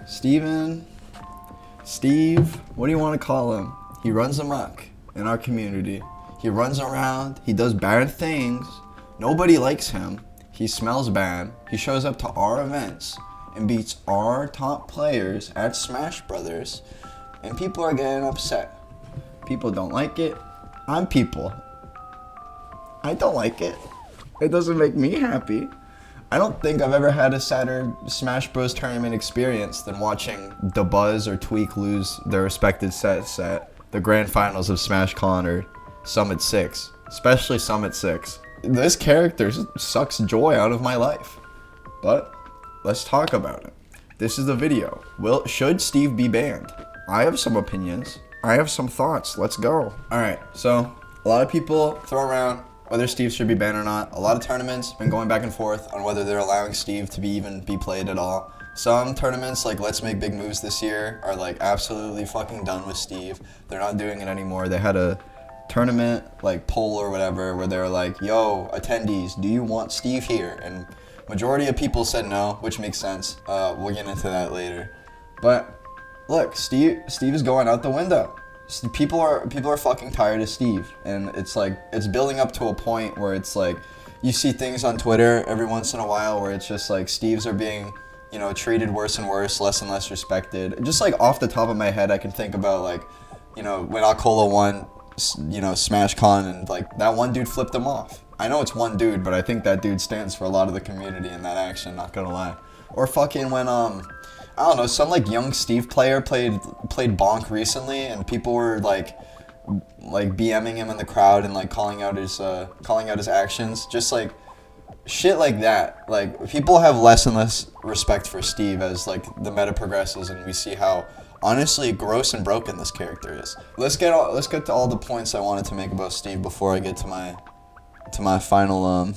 Steve, what do you want to call him? He runs amok in our community. He runs around, he does bad things. Nobody likes him. He smells bad. He shows up to our events and beats our top players at Smash Brothers. And people are getting upset. People don't like it. I'm people. I don't like it. It doesn't make me happy. I don't think I've ever had a sadder Smash Bros. Tournament experience than watching DeBuzz or Tweak lose their respected sets at the grand finals of SmashCon or Summit 6. Especially Summit 6. This character sucks joy out of my life. But let's talk about it. This is the video. Should Steve be banned? I have some opinions. I have some thoughts. Let's go. Alright, so a lot of people throw around whether Steve should be banned or not. A lot of tournaments been going back and forth on whether they're allowing Steve to even be played at all. Some tournaments, like Let's Make Big Moves this year, are like absolutely fucking done with Steve. They're not doing it anymore. They had a tournament like poll or whatever where they were like, yo, attendees, do you want Steve here? And majority of people said no, which makes sense. We'll get into that later. But look, Steve is going out the window. People are fucking tired of Steve, and it's like it's building up to a point where it's like you see things on Twitter every once in a while where it's just like Steves are being, you know, treated worse and worse, less and less respected. Just like off the top of my head, I can think about like, you know, when Alcola won, you know, SmashCon, and like that one dude flipped him off. I know it's one dude, but I think that dude stands for a lot of the community in that action, not gonna lie. Or fucking when I don't know, some like young Steve player played Bonk recently, and people were like BMing him in the crowd and like calling out his actions, just like shit like that. Like people have less and less respect for Steve as like the meta progresses, and we see how honestly gross and broken this character is. Let's get to all the points I wanted to make about Steve before I get to my final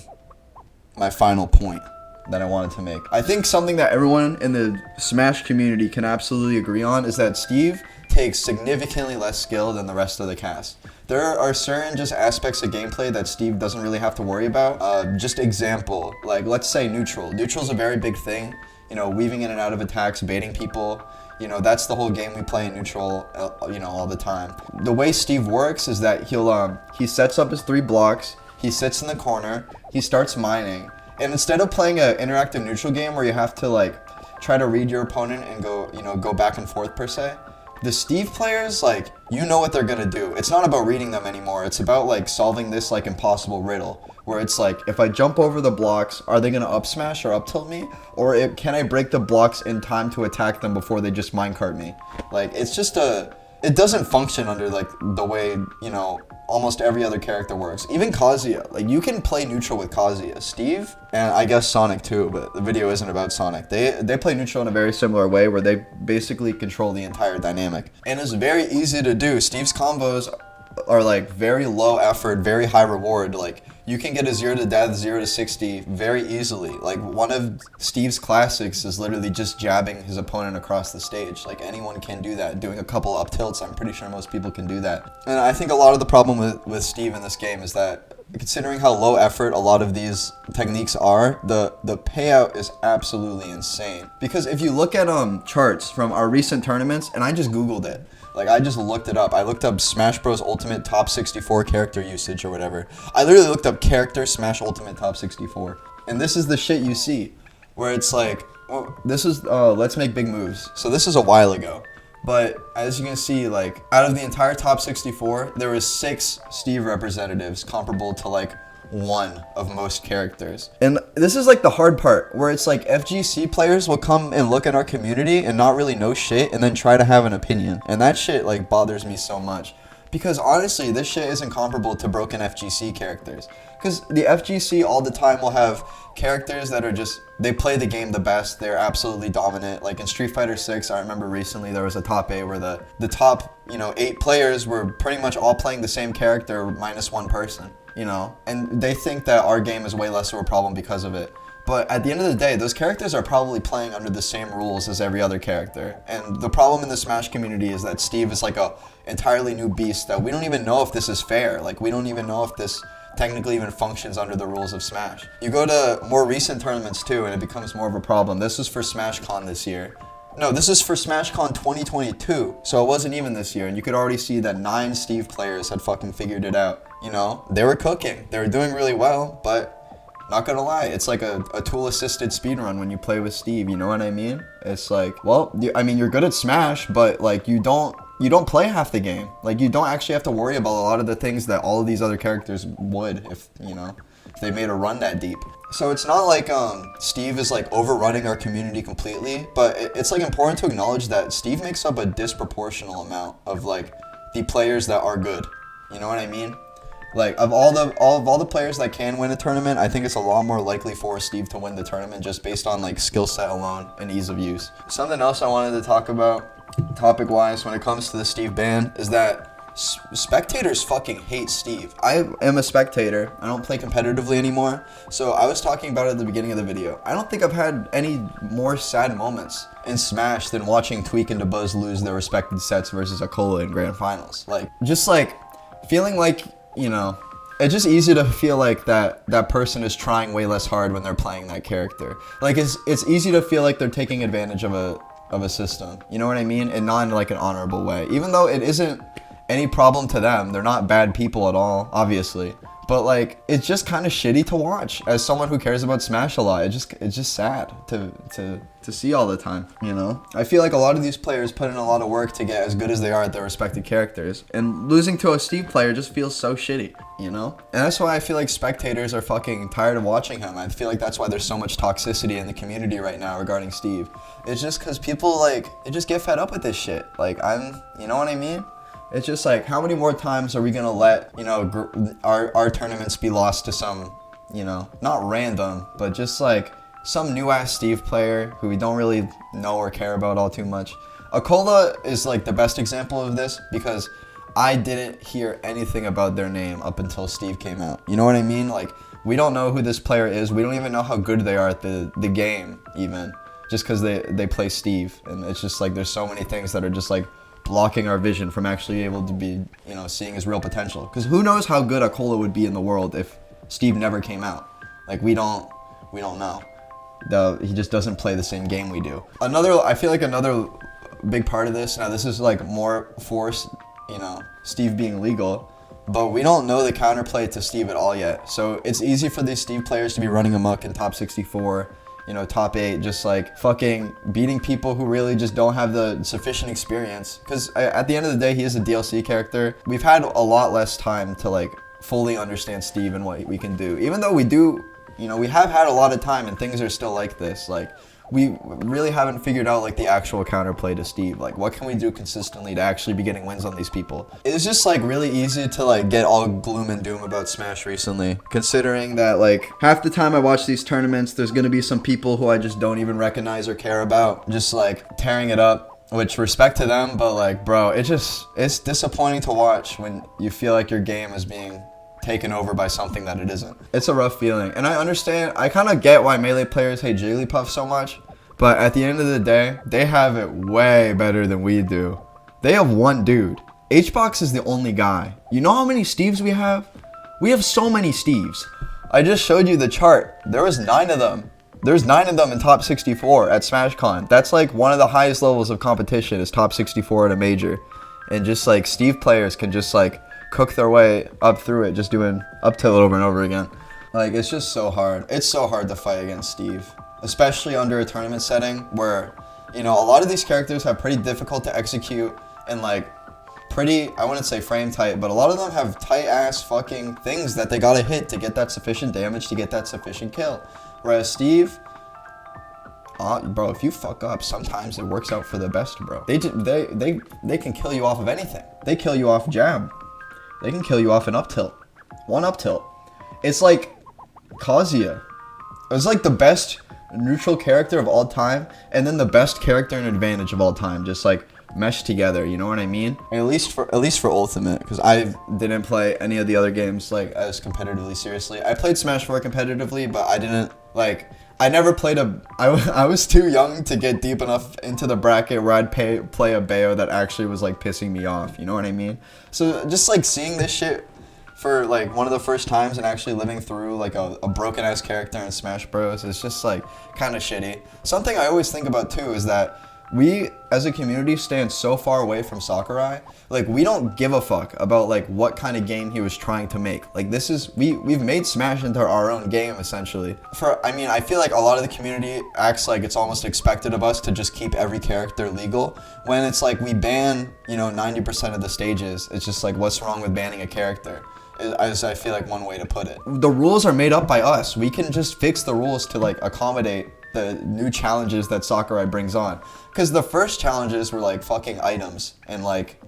point that I wanted to make. I think something that everyone in the Smash community can absolutely agree on is that Steve takes significantly less skill than the rest of the cast. There are certain just aspects of gameplay that Steve doesn't really have to worry about. Just example, like let's say neutral. Neutral's a very big thing. You know, weaving in and out of attacks, baiting people. You know, that's the whole game we play in neutral, you know, all the time. The way Steve works is that he sets up his 3 blocks, he sits in the corner, he starts mining. And instead of playing an interactive neutral game where you have to like try to read your opponent and go back and forth per se, the Steve players, like, you know what they're gonna do. It's not about reading them anymore. It's about like solving this like impossible riddle where it's like, if I jump over the blocks, are they gonna up smash or up tilt me? Or can I break the blocks in time to attack them before they just minecart me? Like, it's just it doesn't function under like the way, you know, almost every other character works. Even Kazuya, like you can play neutral with Kazuya. Steve, and I guess Sonic too, but the video isn't about Sonic. They play neutral in a very similar way where they basically control the entire dynamic. And it's very easy to do. Steve's combos are like very low effort, very high reward. Like you can get a 0 to death, 0 to 60 very easily. Like one of Steve's classics is literally just jabbing his opponent across the stage. Like anyone can do that. Doing a couple up tilts, I'm pretty sure most people can do that. And I think a lot of the problem with Steve in this game is that considering how low effort a lot of these techniques are, the payout is absolutely insane. Because if you look at charts from our recent tournaments, and I just Googled it, like I just looked it up. I looked up Smash Bros. Ultimate Top 64 character usage or whatever. I literally looked up character Smash Ultimate Top 64. And this is the shit you see, where it's like, well, this is Let's Make Big Moves. So this is a while ago. But as you can see, like out of the entire top 64, there was 6 Steve representatives comparable to like 1 of most characters. And this is like the hard part, where it's like FGC players will come and look at our community and not really know shit and then try to have an opinion. And that shit like bothers me so much. Because honestly, this shit isn't comparable to broken FGC characters. Because the FGC all the time will have characters that are just, they play the game the best, they're absolutely dominant. Like in Street Fighter 6, I remember recently there was a top 8 where the top, you know, 8 players were pretty much all playing the same character minus 1 person, you know? And they think that our game is way less of a problem because of it. But at the end of the day, those characters are probably playing under the same rules as every other character. And the problem in the Smash community is that Steve is like a entirely new beast that we don't even know if this is fair. Like we don't even know if this technically even functions under the rules of Smash. You go to more recent tournaments too and it becomes more of a problem. This was for SmashCon this year. No, this is for SmashCon 2022, so it wasn't even this year, and you could already see that 9 Steve players had fucking figured it out. You know, they were cooking, they were doing really well, but not gonna lie, it's like a tool-assisted speedrun when you play with Steve, you know what I mean? It's like, well, I mean, you're good at Smash, but like you don't play half the game. Like you don't actually have to worry about a lot of the things that all of these other characters would if, you know, if they made a run that deep. So it's not like Steve is like overrunning our community completely, but it's like important to acknowledge that Steve makes up a disproportional amount of like the players that are good. You know what I mean? Like of all the players that can win a tournament, I think it's a lot more likely for Steve to win the tournament just based on like skill set alone and ease of use. Something else I wanted to talk about topic wise when it comes to the Steve ban is that spectators fucking hate Steve. I am a spectator. I don't play competitively anymore. So I was talking about it at the beginning of the video. I don't think I've had any more sad moments in Smash than watching Tweak and DeBuzz lose their respected sets versus Akola in Grand Finals. Like, just like feeling like, you know, it's just easy to feel like that person is trying way less hard when they're playing that character. Like it's easy to feel like they're taking advantage of a system. You know what I mean? And not in like an honorable way. Even though it isn't any problem to them. They're not bad people at all, obviously. But like, it's just kind of shitty to watch as someone who cares about Smash a lot. It's just sad to see all the time, you know? I feel like a lot of these players put in a lot of work to get as good as they are at their respective characters. And losing to a Steve player just feels so shitty, you know? And that's why I feel like spectators are fucking tired of watching him. I feel like that's why there's so much toxicity in the community right now regarding Steve. It's just because people like, they just get fed up with this shit. Like you know what I mean? It's just like, how many more times are we gonna let, you know, our tournaments be lost to some, you know, not random, but just like some new ass Steve player who we don't really know or care about all too much. Akola is like the best example of this because I didn't hear anything about their name up until Steve came out. You know what I mean? Like, we don't know who this player is. We don't even know how good they are at the game even, just because they play Steve. And it's just like, there's so many things that are just like blocking our vision from actually able to be, you know, seeing his real potential. Because who knows how good Akola would be in the world if Steve never came out. Like, we don't know. He just doesn't play the same game we do. I feel like another big part of this, now this is like more force, you know, Steve being legal, but we don't know the counterplay to Steve at all yet. So it's easy for these Steve players to be running amok in top 64, you know, top 8, just like fucking beating people who really just don't have the sufficient experience. Because at the end of the day, he is a DLC character. We've had a lot less time to like fully understand Steve and what we can do. Even though we do, you know, we have had a lot of time and things are still like this. Like, we really haven't figured out like the actual counterplay to Steve. Like, what can we do consistently to actually be getting wins on these people? It's just like really easy to like get all gloom and doom about Smash recently, considering that like half the time I watch these tournaments, there's gonna be some people who I just don't even recognize or care about, just like tearing it up, which respect to them, but like, bro, it's disappointing to watch when you feel like your game is being taken over by something that it isn't. It's a rough feeling, and I understand, I kind of get why Melee players hate Jigglypuff so much, but at the end of the day, they have it way better than we do. They have one dude. HBox is the only guy. You know how many Steves we have? We have so many Steves. I just showed you the chart. There was 9 of them. There's 9 of them in top 64 at SmashCon. That's like one of the highest levels of competition is top 64 at a major. And just like Steve players can just like cook their way up through it, just doing up tilt over and over again. Like, it's just so hard. It's so hard to fight against Steve, especially under a tournament setting where, you know, a lot of these characters have pretty difficult to execute and like pretty, I wouldn't say frame tight, but a lot of them have tight ass fucking things that they gotta hit to get that sufficient damage to get that sufficient kill. Whereas Steve, bro, if you fuck up, sometimes it works out for the best, bro. They can kill you off of anything. They kill you off jab. They can kill you off an up tilt. One up tilt. It's like Kazuya. It's like the best neutral character of all time, and then the best character and advantage of all time, just like meshed together. You know what I mean? At least for Ultimate, because I didn't play any of the other games like as competitively seriously. I played Smash 4 competitively, but I didn't like. I never played I was too young to get deep enough into the bracket where I'd play a Bayo that actually was like pissing me off, you know what I mean? So just like seeing this shit for like one of the first times and actually living through like a broken ass character in Smash Bros is just like kind of shitty. Something I always think about too is that we as a community stand so far away from Sakurai. Like, we don't give a fuck about like what kind of game he was trying to make. Like, this is we've made Smash into our own game essentially. I feel like a lot of the community acts like it's almost expected of us to just keep every character legal, when it's like we ban 90% of the stages. It's just like, what's wrong with banning a character? As I feel like one way to put it. The rules are made up by us. We can just fix the rules to like accommodate the new challenges that Sakurai brings on. Because the first challenges were like fucking items and like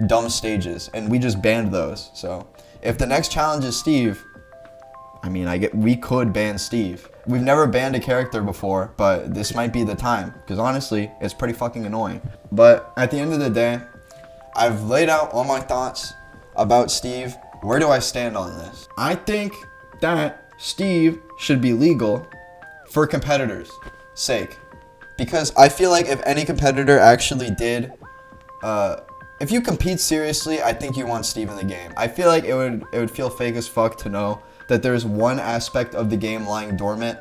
dumb stages, and we just banned those. So if the next challenge is Steve, we could ban Steve. We've never banned a character before, but this might be the time, because honestly, it's pretty fucking annoying. But at the end of the day, I've laid out all my thoughts about Steve. Where do I stand on this? I think that Steve should be legal for competitors' sake. Because I feel like if any competitor actually did, if you compete seriously, I think you want Steve in the game. I feel like it would feel fake as fuck to know that there's one aspect of the game lying dormant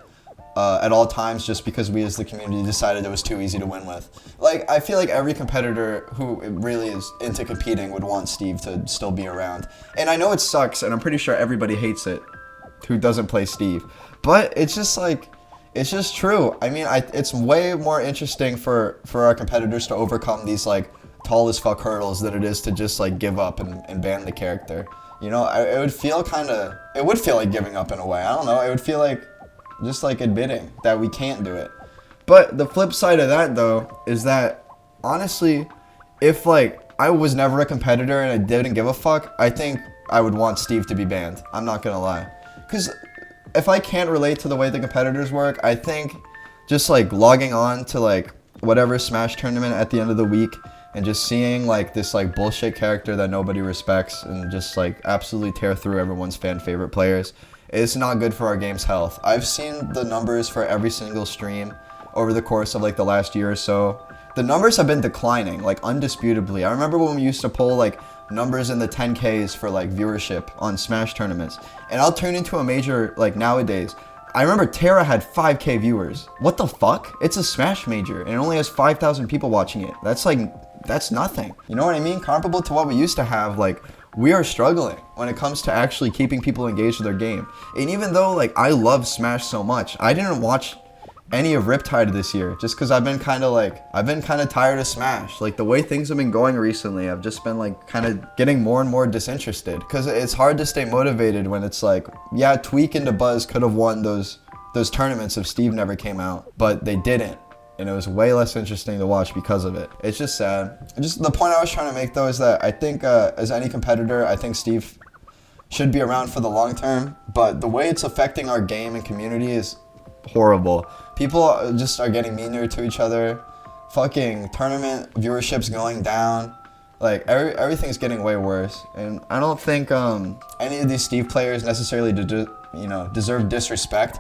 at all times just because we as the community decided it was too easy to win with. Like, I feel like every competitor who really is into competing would want Steve to still be around. And I know it sucks, and I'm pretty sure everybody hates it who doesn't play Steve. But it's just like, it's just true. It's way more interesting for our competitors to overcome these like tall as fuck hurdles than it is to just like give up and ban the character. It would feel like giving up in a way. I don't know. It would feel like just like admitting that we can't do it. But the flip side of that though is that honestly, if like I was never a competitor and I didn't give a fuck, I think I would want Steve to be banned. I'm not gonna lie. Because if I can't relate to the way the competitors work, I think just like logging on to like whatever Smash tournament at the end of the week and just seeing like this like bullshit character that nobody respects and just like absolutely tear through everyone's fan favorite players, it's not good for our game's health. I've seen the numbers for every single stream over the course of like the last year or so. The numbers have been declining, like undisputably. I remember when we used to pull like numbers in the 10Ks for like viewership on Smash tournaments, and I'll turn into a major like nowadays. I remember Terra had 5K viewers. What the fuck? It's a Smash major and it only has 5,000 people watching it. That's nothing. You know what I mean? Comparable to what we used to have, like, we are struggling when it comes to actually keeping people engaged with their game. And even though like I love Smash so much, I didn't watch any of Riptide this year just because I've been kind of tired of Smash. Like, the way things have been going recently, I've just been like kind of getting more and more disinterested, because it's hard to stay motivated when it's like, yeah, Tweak and DeBuzz could have won those tournaments if Steve never came out, but they didn't, and it was way less interesting to watch because of it. It's just sad. Just the point I was trying to make though is that I think as any competitor, I think Steve should be around for the long term, but the way it's affecting our game and community is horrible. People just are getting meaner to each other. Fucking tournament viewership's going down. Like, everything's getting way worse. And I don't think any of these Steve players necessarily deserve disrespect.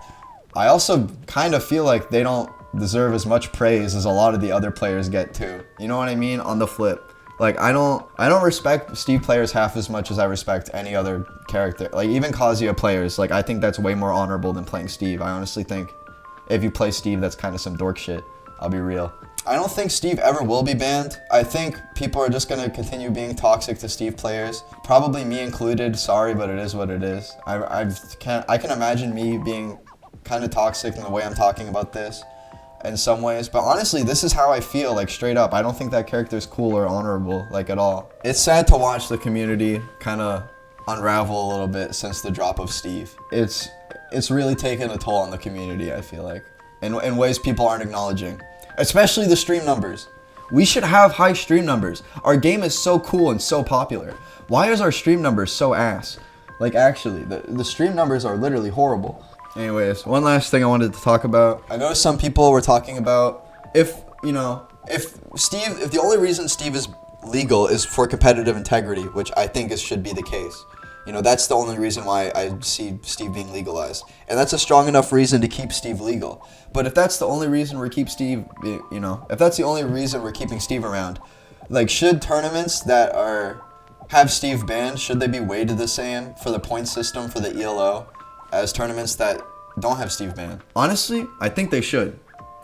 I also kind of feel like they don't deserve as much praise as a lot of the other players get too. You know what I mean? On the flip. Like, I don't respect Steve players half as much as I respect any other character. Like, even Kazuya players, like, I think that's way more honorable than playing Steve. I honestly think if you play Steve, that's kind of some dork shit. I'll be real. I don't think Steve ever will be banned. I think people are just going to continue being toxic to Steve players. Probably me included. Sorry, but it is what it is. I can imagine me being kind of toxic in the way I'm talking about this in some ways. But honestly, this is how I feel, like, straight up. I don't think that character is cool or honorable, like, at all. It's sad to watch the community kind of unravel a little bit since the drop of Steve. It's really taken a toll on the community, I feel like, in ways people aren't acknowledging. Especially the stream numbers. We should have high stream numbers. Our game is so cool and so popular. Why is our stream numbers so ass? Like, actually, the stream numbers are literally horrible. Anyways, one last thing I wanted to talk about. I know some people were talking about if the only reason Steve is legal is for competitive integrity, which I think should be the case. That's the only reason why I see Steve being legalized. And that's a strong enough reason to keep Steve legal. But if that's the only reason if that's the only reason we're keeping Steve around, like, should tournaments that have Steve banned, should they be weighted the same for the point system for the ELO as tournaments that don't have Steve banned? Honestly, I think they should.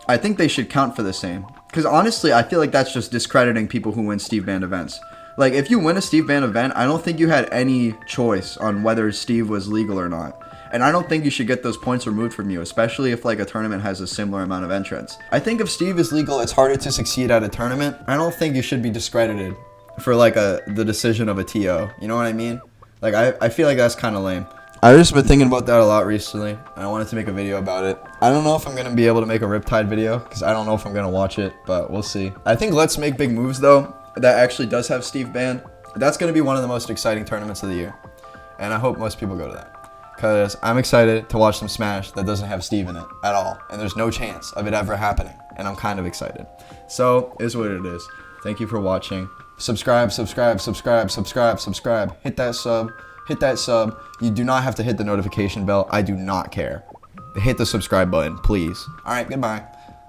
I think they should count for the same. Because honestly, I feel like that's just discrediting people who win Steve Band events. Like, if you win a Steve Band event, I don't think you had any choice on whether Steve was legal or not. And I don't think you should get those points removed from you, especially if like a tournament has a similar amount of entrants. I think if Steve is legal, it's harder to succeed at a tournament. I don't think you should be discredited for like the decision of a TO. You know what I mean? Like, I feel like that's kind of lame. I've just been thinking about that a lot recently, and I wanted to make a video about it. I don't know if I'm going to be able to make a Riptide video, because I don't know if I'm going to watch it, but we'll see. I think Let's Make Big Moves, though, that actually does have Steve banned. That's going to be one of the most exciting tournaments of the year, and I hope most people go to that. Because I'm excited to watch some Smash that doesn't have Steve in it at all, and there's no chance of it ever happening, and I'm kind of excited. So, it is what it is. Thank you for watching. Subscribe, subscribe, subscribe, subscribe, subscribe. Hit that sub. Hit that sub. You do not have to hit the notification bell. I do not care. Hit the subscribe button, please. All right, goodbye.